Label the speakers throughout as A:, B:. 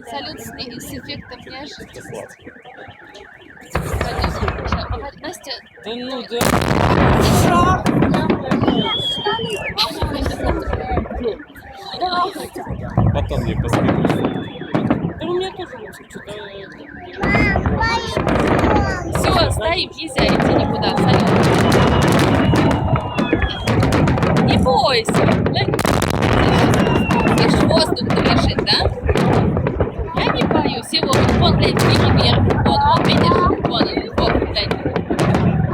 A: Салют с эффектом неожиданности. Салют. Настя.
B: Да ну да.
C: Потом мне посмотрю.
B: Да у меня тоже что-то...
A: Все, стоим, нельзя идти никуда. Салют. Не бойся. Видишь, воздух дышит, да? Я не боюсь. Его вон, глянь, вверх. Вон, видишь? Вон он, вот, глянь.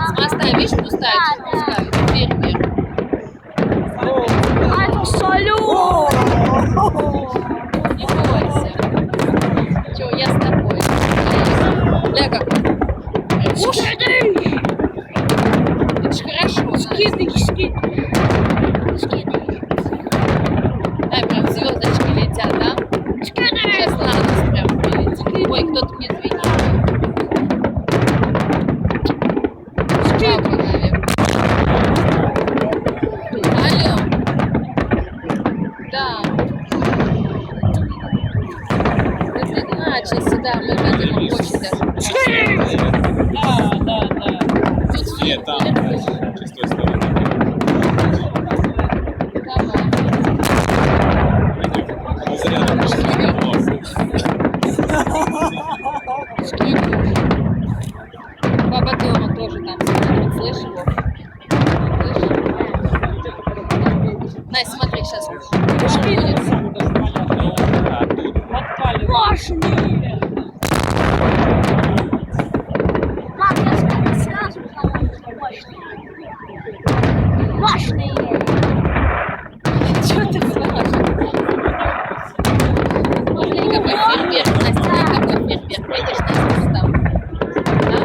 A: С моста, видишь, пустая, вверх.
D: А это салют!
A: Не бойся. Чё, я с тобой. Бля, как? Уж! Это ж хорошо.
D: Скидывай.
A: Ай, прям звездочки летят, да? Сейчас на нас прям прилетит. Ой, кто-то мне звенит. Папа, наверное. Алло. Да. Это начался, да, мы видим очень даже.
B: Да.
A: Тут
C: Нет, там, с той стороны.
A: Давай.
C: Мы зарядом пошли.
A: Баба дома тоже там смотрит, слышишь его? Слышишь? Настя, смотри, сейчас будет.
B: Подпаливай.
D: Мам, я скажу сразу, мощные.
A: Чего ты плачешь? Смотри, какой фейерверк, Настя, какой фейерверк. Видишь, Настя, там? Да?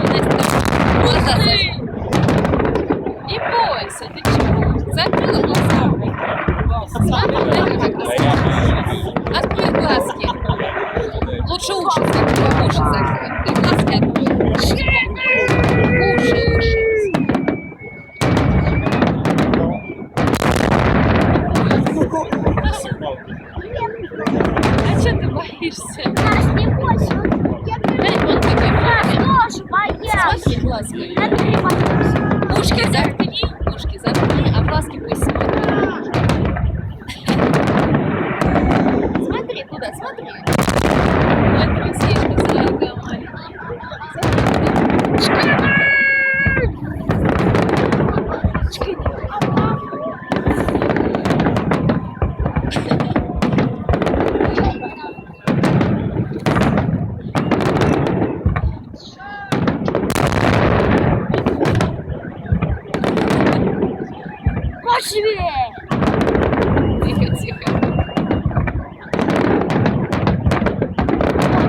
A: Настя, глаза закрой. Не бойся, ты чего? Закрыла глаза. Смотри, как красиво. Открой глазки. Лучше уши закрой. Ты глазки открой. Уши. А что ты боишься?
D: Нас не бойся.
A: Дай вон какой
D: Я
A: фейерверк.
D: тоже боялась.
A: Смотри глазки.
D: Я боялась.
A: Ушки заткни, а глазки пусть смотрят. Смотри туда, смотри. Смотри, слишком дорогая маленькая.
D: Пошли!
A: Тихо.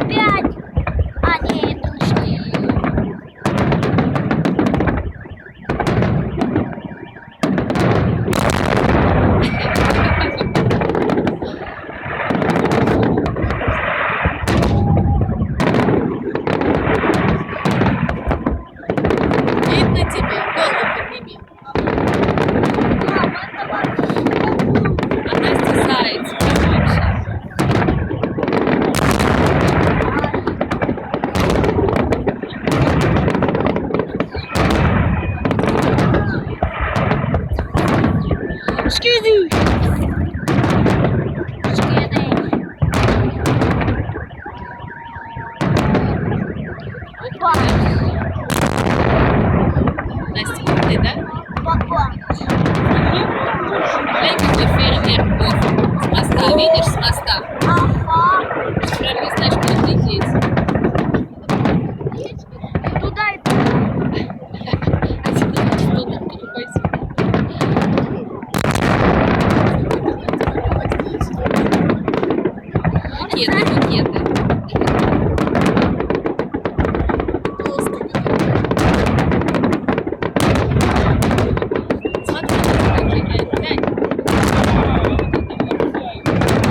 D: Опять! А, нет, это нашли.
A: Видно тебе? Голову подними. А Настя заяц. Вообще.
D: Скидывай! Скидывай! Опа!
A: Настя, ты, да?
D: Папа!
A: Глянь, какой фейерверк. С моста, видишь, с моста.
D: Ага!
A: Прям не знаешь, куда лететь.
D: Туда и
A: А ты думаешь, что там перепойти? Букеты. Смотри, глянь.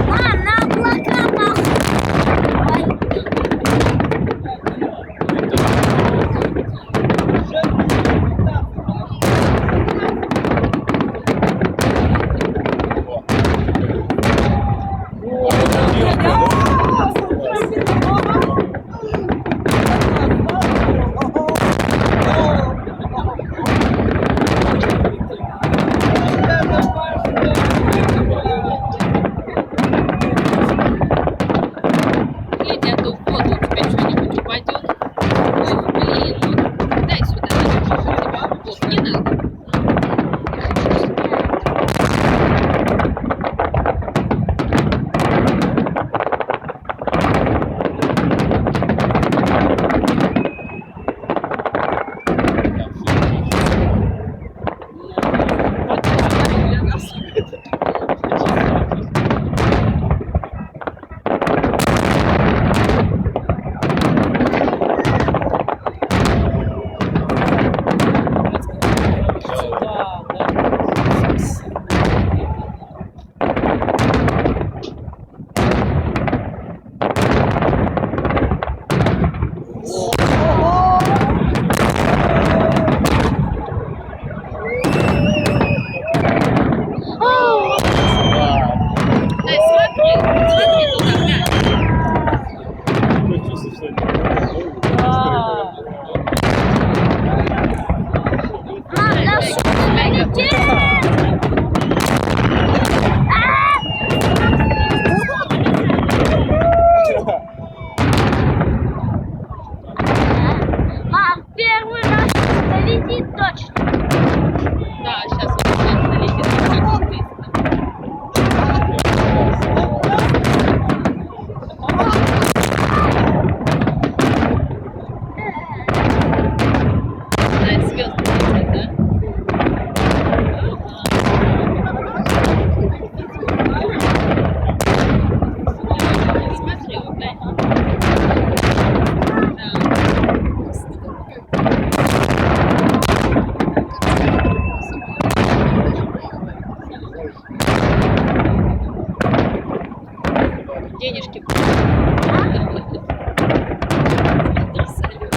D: Мам, на облака похуй!
C: О.
A: Денежки. Смотри, салют.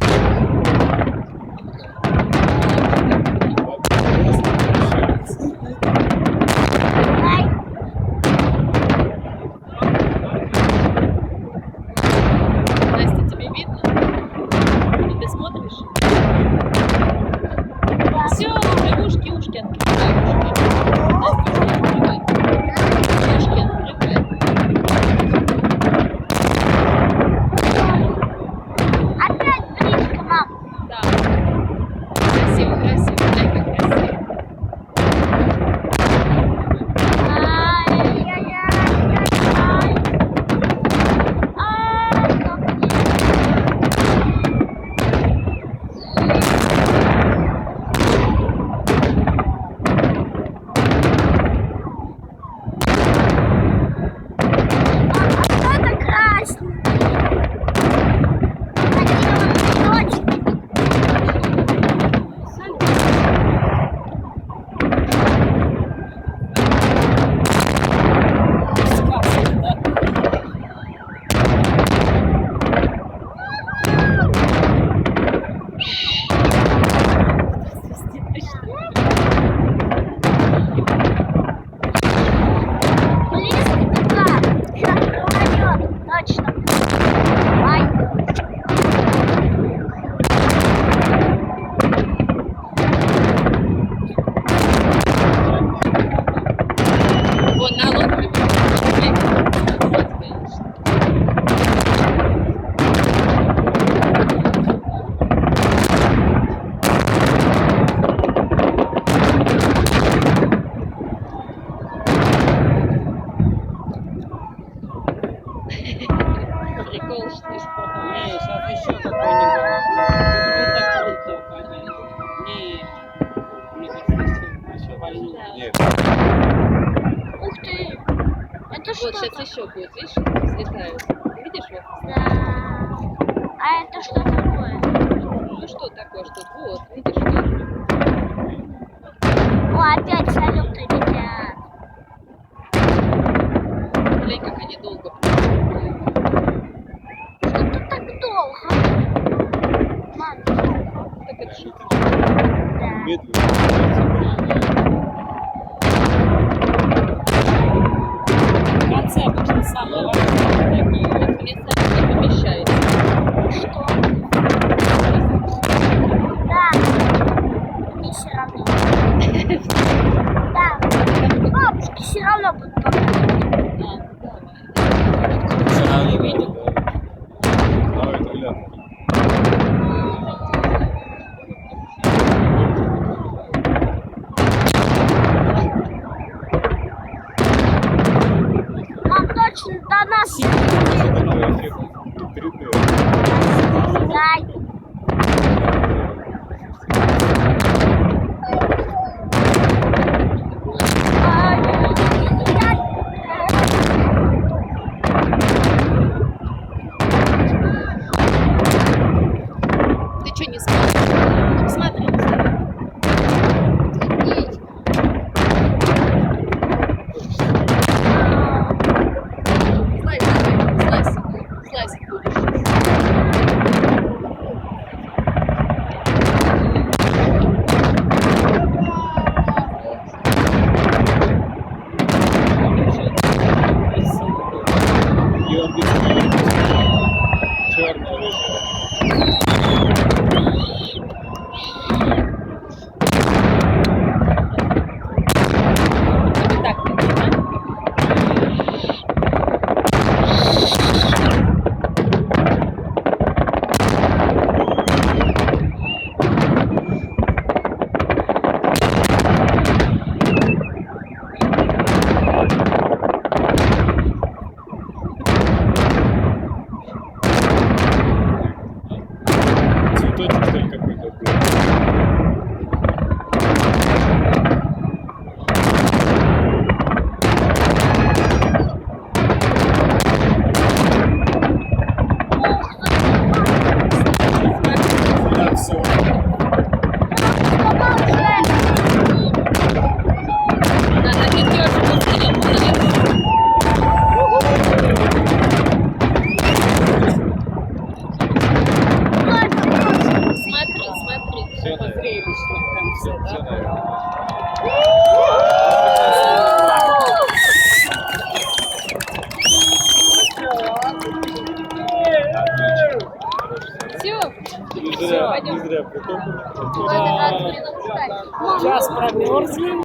D: Ай,
A: Настя, тебе видно? И ты смотришь?
D: да.
A: Все, уже ушки открывай. Настя, ушки открывай. Ушки открывай.
D: Опять близко, мам.
A: Да. Красиво, красиво. Дай как красиво.
D: Ай-яй-яй-яй-яй. Ай, как а кто это красненький? Такие вот точки.
B: Сказка, да?
D: Близко туда. Сейчас упадет. Точно. Ай.
A: Вон на лодке. Вот, конечно. Прикол, что ли?
B: Не, сейчас еще какой-нибудь. Это круто, конечно. Не, мне кажется, еще больнее.
A: Да.
C: Нет,
D: Ух ты. Это что
A: Вот сейчас
D: такое?
A: еще будет, видишь, взлетают. Ты видишь вот?
D: Да. А это что такое?
A: Ну что такое, что вот, видишь, вот.
D: О, опять салюты летят.
A: Блин, как они долго.
D: Что-то так долго. Мам,
A: Так это же
D: да.
C: медленно.
B: В конце обычно самое важное.
A: вот место не помещается.
D: Что? Да. Мне все равно. Да. Бабушке все равно будут показывать.
A: Давай.
B: Что не видит.
C: Давай, это гляну.
D: Мам, точно до нас.
C: Это новый эффект 3D.
D: Дай.
A: Ты что не смотришь? Ну, посмотри. Слазь, давай, слазь. Слазь будешь.
B: все,
C: Все,
B: да?
C: наверное.
A: Все.
C: Не зря притопали.
A: Можно 20 минут ждать.
B: Сейчас промерзнем.